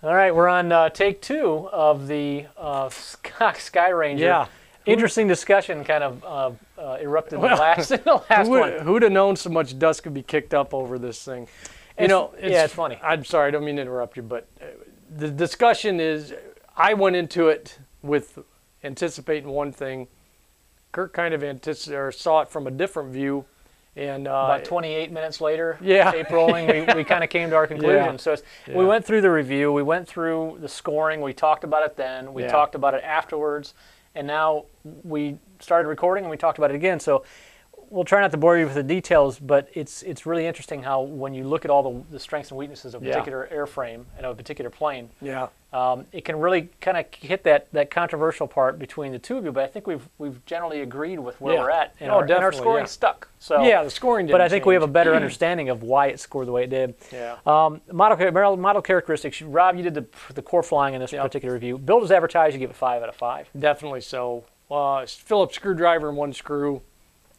All right, we're on take 2 of the Cox Sky Ranger. Yeah. Interesting discussion kind of erupted in the last one. Who'd have known so much dust could be kicked up over this thing? It's funny. I'm sorry, I don't mean to interrupt you, but the discussion is, I went into it with anticipating one thing. Kurt kind of saw it from a different view. And about 28 minutes later, yeah. tape rolling, we kind of came to our conclusion. Yeah. So we went through the review, we went through the scoring, we talked about it then, we talked about it afterwards, and now we started recording and we talked about it again. So we'll try not to bore you with the details, but it's really interesting how when you look at all the strengths and weaknesses of a particular airframe and of a particular plane, it can really kind of hit that controversial part between the two of you. But I think we've generally agreed with where we're at, and our scoring stuck. So the scoring didn't But I think we have a change. better understanding of why it scored the way it did. Yeah. Model characteristics. Rob, you did the core flying in this particular review. Build as advertised, you give it 5 out of 5. Definitely so. Phillips screwdriver and one screw.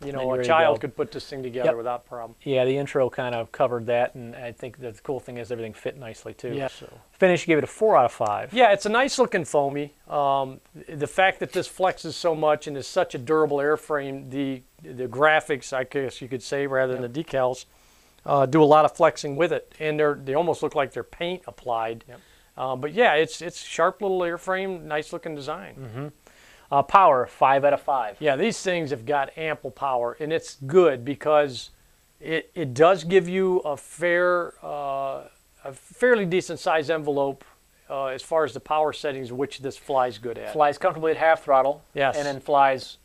A child could put this thing together without problem. Yeah, the intro kind of covered that, and I think the cool thing is everything fit nicely too. Yeah. So. Finish, you gave it a 4 out of 5. Yeah, it's a nice looking foamy. The fact that this flexes so much and is such a durable airframe, the graphics, I guess you could say, rather than the decals, do a lot of flexing with it, and they almost look like they're paint applied. Yep. But yeah, it's sharp little airframe, nice looking design. Mm-hmm. Power, 5 out of 5. Yeah, these things have got ample power, and it's good because it does give you a fairly decent size envelope as far as the power settings, which this flies good at. Flies comfortably at half throttle. Yes. And then flies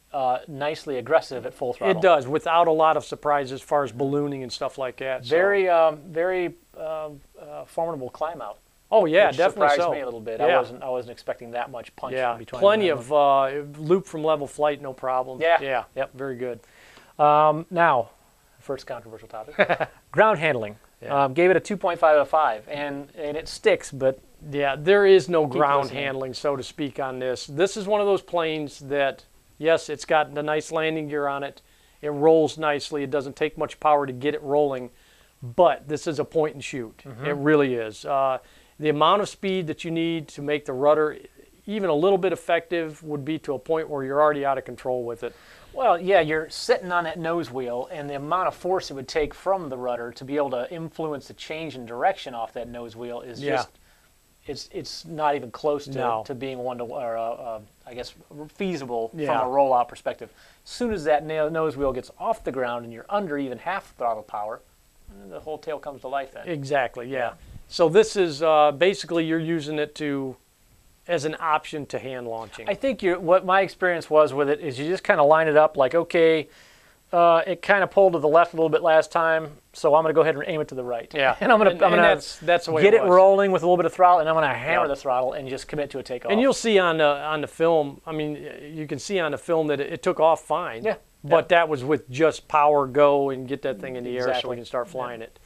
nicely aggressive at full throttle. It does, without a lot of surprises as far as ballooning and stuff like that. Very formidable climb out. Oh yeah, which definitely surprised so. me a little bit. Yeah. I wasn't expecting that much punch. Yeah, in between. plenty of loop from level flight, no problem. Yeah. Yep, very good. Now, first controversial topic: ground handling. Yeah. Gave it a 2.5 out of 5, and it sticks, but yeah, there is no ground handling, so to speak, on this. This is one of those planes that, yes, it's got the nice landing gear on it. It rolls nicely. It doesn't take much power to get it rolling, but this is a point and shoot. Mm-hmm. It really is. The amount of speed that you need to make the rudder even a little bit effective would be to a point where you're already out of control with it. Well, yeah, you're sitting on that nose wheel, and the amount of force it would take from the rudder to be able to influence the change in direction off that nose wheel is just, it's not even close to being I guess, feasible from a rollout perspective. As soon as that nose wheel gets off the ground and you're under even half throttle power, the whole tail comes to life then. Exactly, yeah. So this is basically you're using it as an option to hand launching. I think what my experience was with it is you just kind of line it up like, okay, it kind of pulled to the left a little bit last time, so I'm going to go ahead and aim it to the right. Yeah, and I'm going to that's the way get it was. rolling with a little bit of throttle, and I'm going to hammer the throttle and just commit to a takeoff. And you'll see on the film, I mean, you can see on the film that it took off fine. Yeah. But that was with just power go and get that thing in the air so we can start flying it.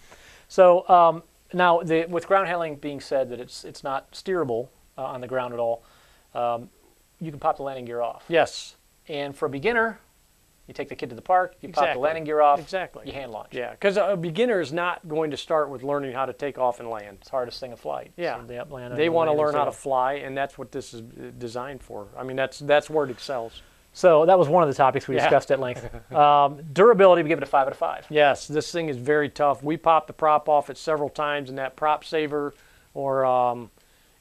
So now, with ground handling being said that it's not steerable on the ground at all, you can pop the landing gear off. Yes. And for a beginner, you take the kid to the park, you pop the landing gear off, you hand launch. Yeah, because a beginner is not going to start with learning how to take off and land. It's the hardest thing in flight. Yeah. So they want to learn how to fly, and that's what this is designed for. I mean, that's where it excels. So that was one of the topics we discussed at length. Durability, we give it a 5 out of 5. Yes, this thing is very tough. We popped the prop off it several times, and that prop saver, or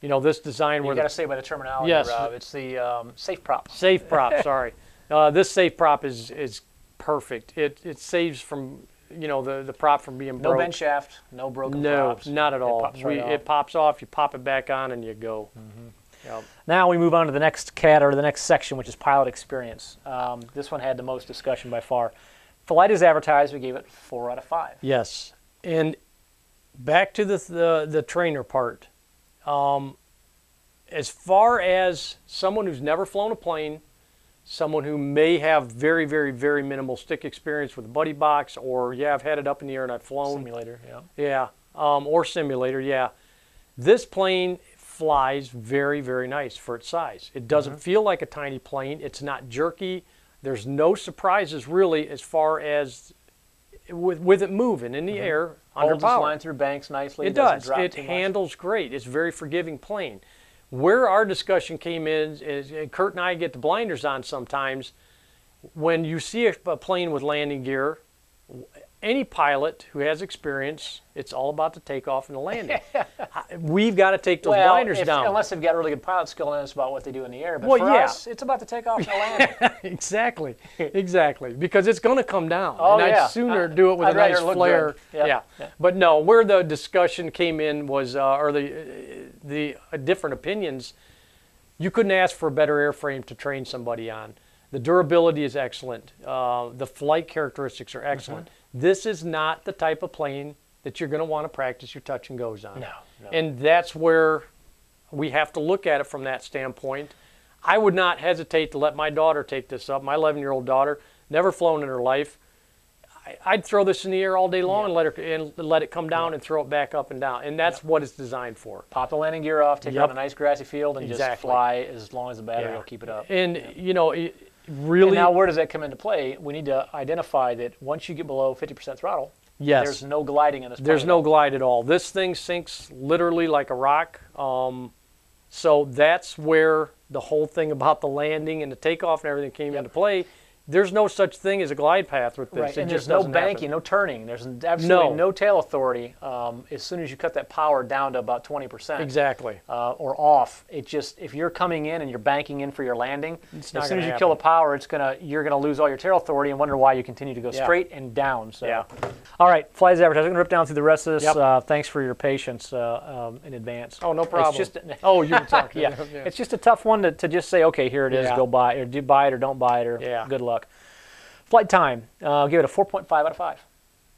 this design where you got to say by the terminology, Rob. It's the safe prop. Safe prop. Sorry, this safe prop is perfect. It saves from the prop from being broke. No bend shaft, no broken props. No, not at all. It pops off. You pop it back on, and you go. Mm-hmm. Yep. Now we move on to the next the next section, which is pilot experience. This one had the most discussion by far. Flight as advertised, we gave it 4 out of 5. Yes, and back to the trainer part. As far as someone who's never flown a plane, someone who may have very, very, very minimal stick experience with a buddy box, or I've had it up in the air and I've flown. Simulator, or simulator, This plane flies very, very nice for its size. It doesn't feel like a tiny plane. It's not jerky. There's no surprises really as far as with it moving in the air. Holds under power. its line through banks nicely. It does. Drop It too much. handles great. It's a very forgiving plane. Where our discussion came in is, and Kurt and I get the blinders on sometimes, when you see a plane with landing gear, any pilot who has experience, it's all about the takeoff and the landing. We've got to take those blinders down. Unless they've got really good pilot skill and it's about what they do in the air. But Well, for yeah. us, it's about the takeoff and the landing. Exactly, exactly. Because it's going to come down. Oh, and yeah. I'd sooner do it with I'd a nice rather it look flare. good. Yep. Yeah. Yep. But no, where the discussion came in was, or the different opinions, you couldn't ask for a better airframe to train somebody on. The durability is excellent. The flight characteristics are excellent. This is not the type of plane that you're going to want to practice your touch and goes on. No. And that's where we have to look at it from that standpoint. I would not hesitate to let my daughter take this up. My 11-year-old daughter, never flown in her life. I'd throw this in the air all day long and let it come down and throw it back up and down. And that's what it's designed for. Pop the landing gear off, take it on a nice grassy field, and just fly as long as the battery will keep it up. And, you know, really. And now where does that come into play? We need to identify that once you get below 50% throttle, there's no gliding in this plane. There's no glide at all. This thing sinks literally like a rock. So that's where the whole thing about the landing and the takeoff and everything came into play. There's no such thing as a glide path with this. Right. It And just there's no doesn't banking, happen. no turning. There's absolutely no tail authority. As soon as you cut that power down to about 20%, Exactly. Or off, it just, if you're coming in and you're banking in for your landing, as soon as you kill the power, you're gonna lose all your tail authority and wonder why you continue to go straight and down. So, all right, Flight as Advertised. I'm gonna rip down through the rest of this. Thanks for your patience in advance. Oh, no problem. It's just, oh, you were talking. yeah. It's just a tough one to just say, okay, here it is, go buy it, or do buy it or don't buy it, or good luck. Flight time, I'll give it a 4.5 out of 5.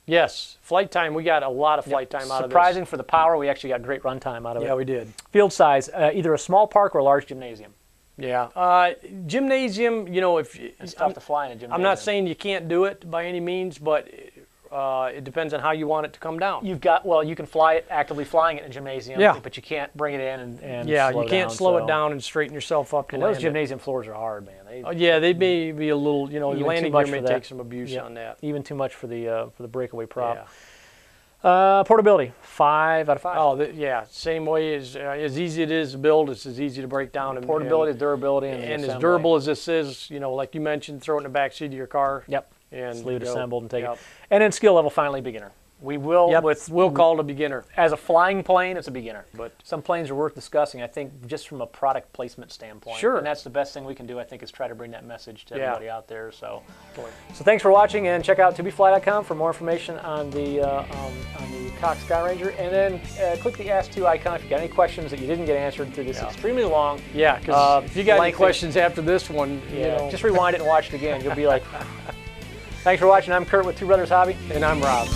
Yes, flight time, we got a lot of flight time out of this. Surprising for the power, we actually got great run time out of it. Yeah, we did. Field size, either a small park or a large gymnasium. Yeah, gymnasium, you know, it's tough to fly in a gymnasium. I'm not saying you can't do it by any means, but it depends on how you want it to come down. You can fly it, actively flying it in a gymnasium, but you can't bring it in and you can't slow it down and straighten yourself up. And those gymnasium floors are hard, man. They may be a little, you know, landing gear may take some abuse on that. Even too much for the breakaway prop. Portability, 5 out of 5. Oh, same way as easy it is to build, it's as easy to break down. And portability, durability, and as durable as this is, you know, like you mentioned, throw it in the back seat of your car. And just leave it assembled and take it. And then skill level, finally, beginner. We will we'll call it a beginner. As a flying plane, it's a beginner. But some planes are worth discussing, I think, just from a product placement standpoint. Sure. And that's the best thing we can do, I think, is try to bring that message to everybody out there. So thanks for watching, and check out tobefly.com for more information on the Cox Sky Ranger. And then click the Ask To icon if you got any questions that you didn't get answered through this extremely long. Yeah, because if you got any questions after this one, you know, just rewind it and watch it again. You'll be like, thanks for watching. I'm Kurt with Two Brothers Hobby. And I'm Rob.